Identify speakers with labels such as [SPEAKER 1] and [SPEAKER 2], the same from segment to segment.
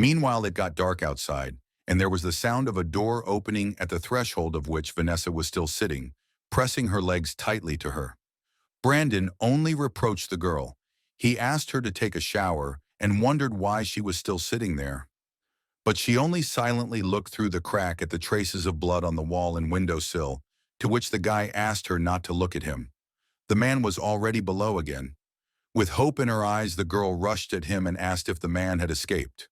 [SPEAKER 1] Meanwhile, it got dark outside, and there was the sound of a door opening at the threshold of which Vanessa was still sitting, pressing her legs tightly to her. Brandon only reproached the girl. He asked her to take a shower and wondered why she was still sitting there. But she only silently looked through the crack at the traces of blood on the wall and windowsill, to which the guy asked her not to look at him. The man was already below again. With hope in her eyes, the girl rushed at him and asked if the man had escaped.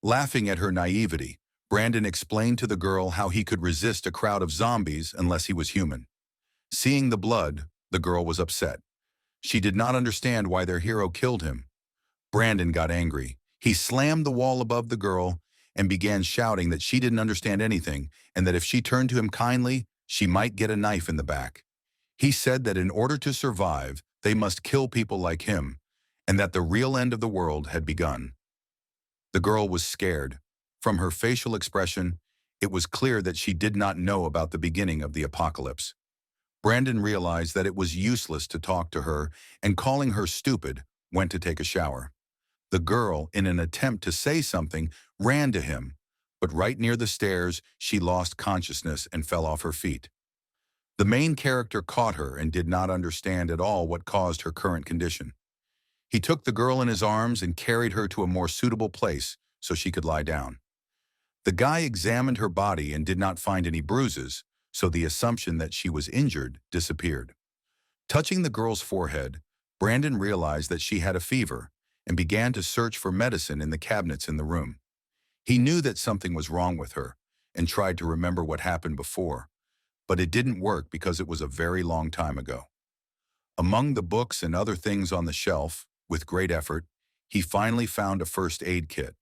[SPEAKER 1] Laughing at her naivety, Brandon explained to the girl how he could resist a crowd of zombies unless he was human. Seeing the blood, the girl was upset. She did not understand why their hero killed him. Brandon got angry. He slammed the wall above the girl and began shouting that she didn't understand anything and that if she turned to him kindly, she might get a knife in the back. He said that in order to survive, they must kill people like him, and that the real end of the world had begun. The girl was scared. From her facial expression, it was clear that she did not know about the beginning of the apocalypse. Brandon realized that it was useless to talk to her, and calling her stupid, went to take a shower. The girl, in an attempt to say something, ran to him, but right near the stairs, she lost consciousness and fell off her feet. The main character caught her and did not understand at all what caused her current condition. He took the girl in his arms and carried her to a more suitable place so she could lie down. The guy examined her body and did not find any bruises, so the assumption that she was injured disappeared. Touching the girl's forehead, Brandon realized that she had a fever and began to search for medicine in the cabinets in the room. He knew that something was wrong with her and tried to remember what happened before, but it didn't work because it was a very long time ago. Among the books and other things on the shelf, with great effort, he finally found a first aid kit.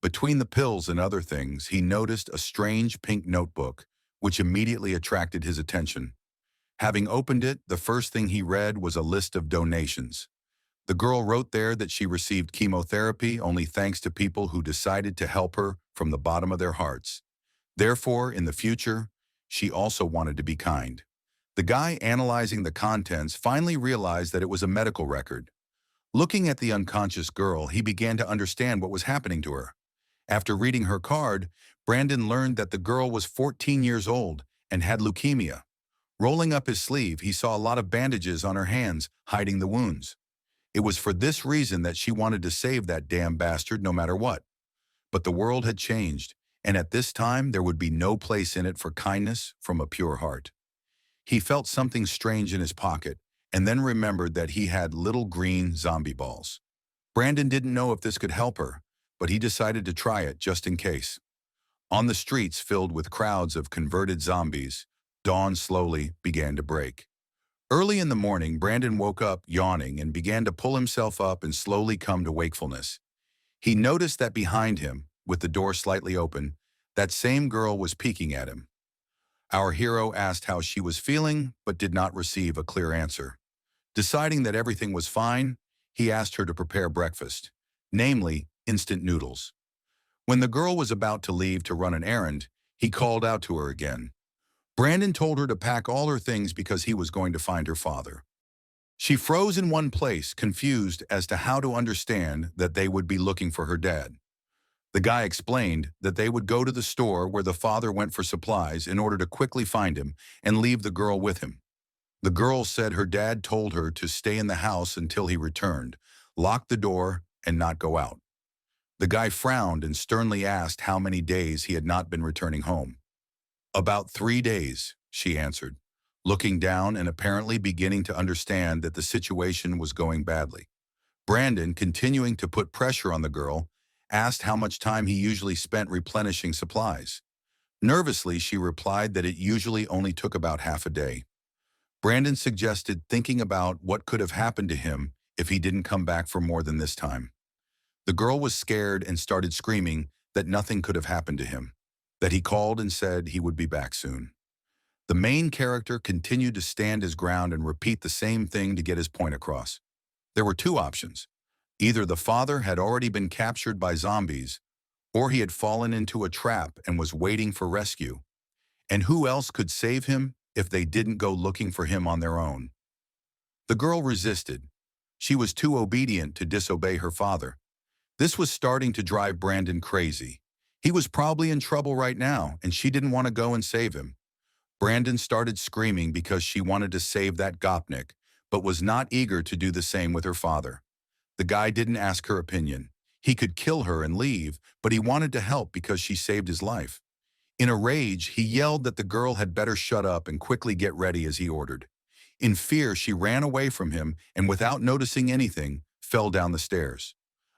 [SPEAKER 1] Between the pills and other things, he noticed a strange pink notebook, which immediately attracted his attention. Having opened it, the first thing he read was a list of donations. The girl wrote there that she received chemotherapy only thanks to people who decided to help her from the bottom of their hearts. Therefore, in the future, she also wanted to be kind. The guy analyzing the contents finally realized that it was a medical record. Looking at the unconscious girl, he began to understand what was happening to her. After reading her card, Brandon learned that the girl was 14 years old and had leukemia. Rolling up his sleeve, he saw a lot of bandages on her hands, hiding the wounds. It was for this reason that she wanted to save that damn bastard no matter what. But the world had changed, and at this time there would be no place in it for kindness from a pure heart. He felt something strange in his pocket, and then remembered that he had little green zombie balls. Brandon didn't know if this could help her, but he decided to try it just in case. On the streets filled with crowds of converted zombies, dawn slowly began to break. Early in the morning, Brandon woke up yawning and began to pull himself up and slowly come to wakefulness. He noticed that behind him, with the door slightly open, that same girl was peeking at him. Our hero asked how she was feeling, but did not receive a clear answer. Deciding that everything was fine, he asked her to prepare breakfast, namely, instant noodles. When the girl was about to leave to run an errand, he called out to her again. Brandon told her to pack all her things because he was going to find her father. She froze in one place, confused as to how to understand that they would be looking for her dad. The guy explained that they would go to the store where the father went for supplies in order to quickly find him and leave the girl with him. The girl said her dad told her to stay in the house until he returned, lock the door, and not go out. The guy frowned and sternly asked how many days he had not been returning home. "About 3 days," she answered, looking down and apparently beginning to understand that the situation was going badly. Brandon, continuing to put pressure on the girl, asked how much time he usually spent replenishing supplies. Nervously, she replied that it usually only took about half a day. Brandon suggested thinking about what could have happened to him if he didn't come back for more than this time. The girl was scared and started screaming that nothing could have happened to him, that he called and said he would be back soon. The main character continued to stand his ground and repeat the same thing to get his point across. There were two options. Either the father had already been captured by zombies, or he had fallen into a trap and was waiting for rescue. And who else could save him if they didn't go looking for him on their own? The girl resisted. She was too obedient to disobey her father. This was starting to drive Brandon crazy. He was probably in trouble right now, and she didn't want to go and save him. Brandon started screaming because she wanted to save that gopnik, but was not eager to do the same with her father. The guy didn't ask her opinion. He could kill her and leave, but he wanted to help because she saved his life. In a rage, he yelled that the girl had better shut up and quickly get ready as he ordered. In fear, she ran away from him and without noticing anything, fell down the stairs.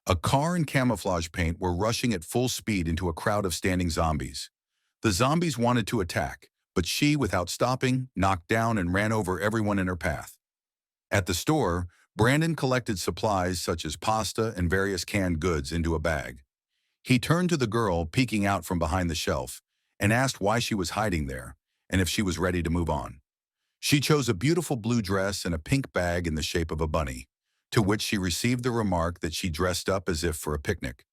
[SPEAKER 1] A car and camouflage paint were rushing at full speed into a crowd of standing zombies. The zombies wanted to attack, but she, without stopping, knocked down and ran over everyone in her path. At the store, Brandon collected supplies such as pasta and various canned goods into a bag. He turned to the girl peeking out from behind the shelf and asked why she was hiding there and if she was ready to move on. She chose a beautiful blue dress and a pink bag in the shape of a bunny, to which she received the remark that she dressed up as if for a picnic.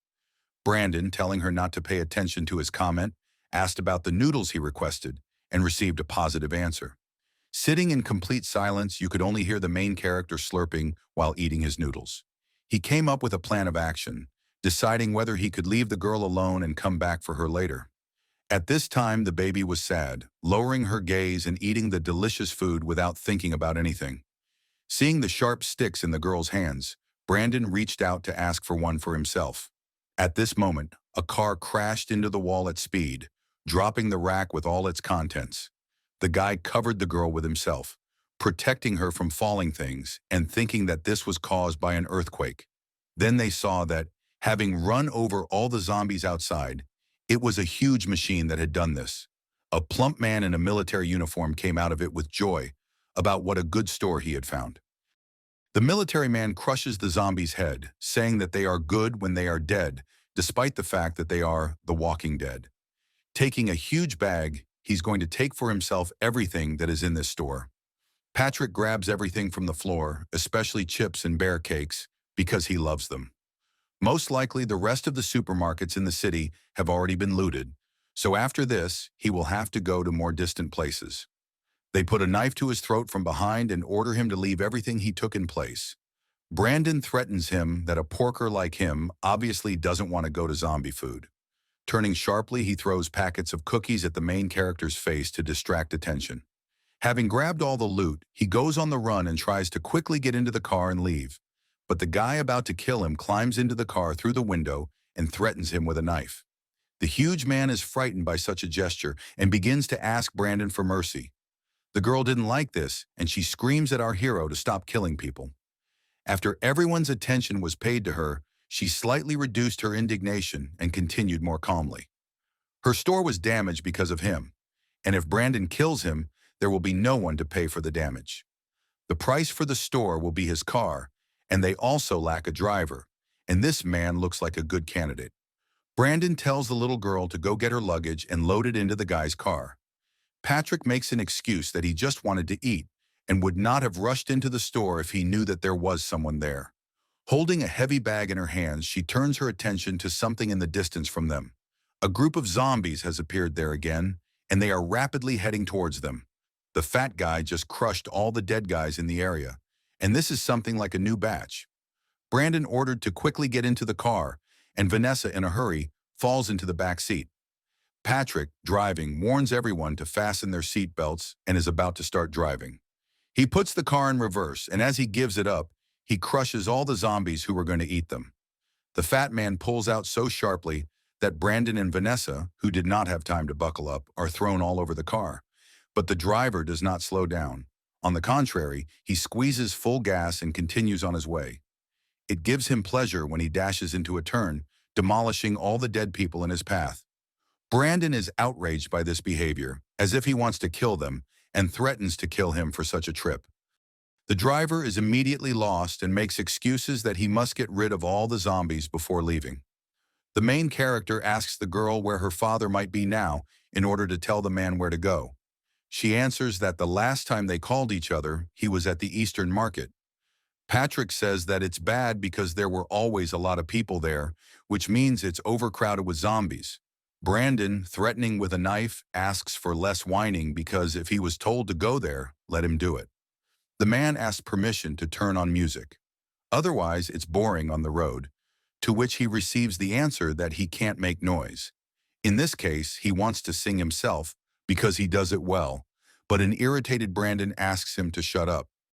[SPEAKER 1] Brandon, telling her not to pay attention to his comment, asked about the noodles he requested and received a positive answer. Sitting in complete silence, you could only hear the main character slurping while eating his noodles. He came up with a plan of action, deciding whether he could leave the girl alone and come back for her later. At this time, the baby was sad, lowering her gaze and eating the delicious food without thinking about anything. Seeing the sharp sticks in the girl's hands, Brandon reached out to ask for one for himself. At this moment, a car crashed into the wall at speed, dropping the rack with all its contents. The guy covered the girl with himself, protecting her from falling things and thinking that this was caused by an earthquake. Then they saw that, having run over all the zombies outside, it was a huge machine that had done this. A plump man in a military uniform came out of it with joy about what a good store he had found. The military man crushes the zombie's head, saying that they are good when they are dead, despite the fact that they are the walking dead. Taking a huge bag, he's going to take for himself everything that is in this store. Patrick grabs everything from the floor, especially chips and bear cakes, because he loves them. Most likely the rest of the supermarkets in the city have already been looted, so after this, he will have to go to more distant places. They put a knife to his throat from behind and order him to leave everything he took in place. Brandon threatens him that a porker like him obviously doesn't want to go to zombie food. Turning sharply, he throws packets of cookies at the main character's face to distract attention. Having grabbed all the loot, he goes on the run and tries to quickly get into the car and leave. But the guy about to kill him climbs into the car through the window and threatens him with a knife. The huge man is frightened by such a gesture and begins to ask Brandon for mercy. The girl didn't like this, and she screams at our hero to stop killing people. After everyone's attention was paid to her, she slightly reduced her indignation and continued more calmly. Her store was damaged because of him, and if Brandon kills him, there will be no one to pay for the damage. The price for the store will be his car, and they also lack a driver, and this man looks like a good candidate. Brandon tells the little girl to go get her luggage and load it into the guy's car. Patrick makes an excuse that he just wanted to eat and would not have rushed into the store if he knew that there was someone there. Holding a heavy bag in her hands, she turns her attention to something in the distance from them. A group of zombies has appeared there again, and they are rapidly heading towards them. The fat guy just crushed all the dead guys in the area, and this is something like a new batch. Brandon ordered to quickly get into the car, and Vanessa, in a hurry, falls into the back seat. Patrick, driving, warns everyone to fasten their seat belts and is about to start driving. He puts the car in reverse, and as he gives it up, he crushes all the zombies who were going to eat them. The fat man pulls out so sharply that Brandon and Vanessa, who did not have time to buckle up, are thrown all over the car. But the driver does not slow down. On the contrary, he squeezes full gas and continues on his way. It gives him pleasure when he dashes into a turn, demolishing all the dead people in his path. Brandon is outraged by this behavior, as if he wants to kill them, and threatens to kill him for such a trip. The driver is immediately lost and makes excuses that he must get rid of all the zombies before leaving. The main character asks the girl where her father might be now in order to tell the man where to go. She answers that the last time they called each other, he was at the Eastern Market. Patrick says that it's bad because there were always a lot of people there, which means it's overcrowded with zombies. Brandon, threatening with a knife, asks for less whining because if he was told to go there, let him do it. The man asks permission to turn on music. Otherwise, it's boring on the road. to which he receives the answer that he can't make noise. In this case, he wants to sing himself because he does it well, but an irritated Brandon asks him to shut up.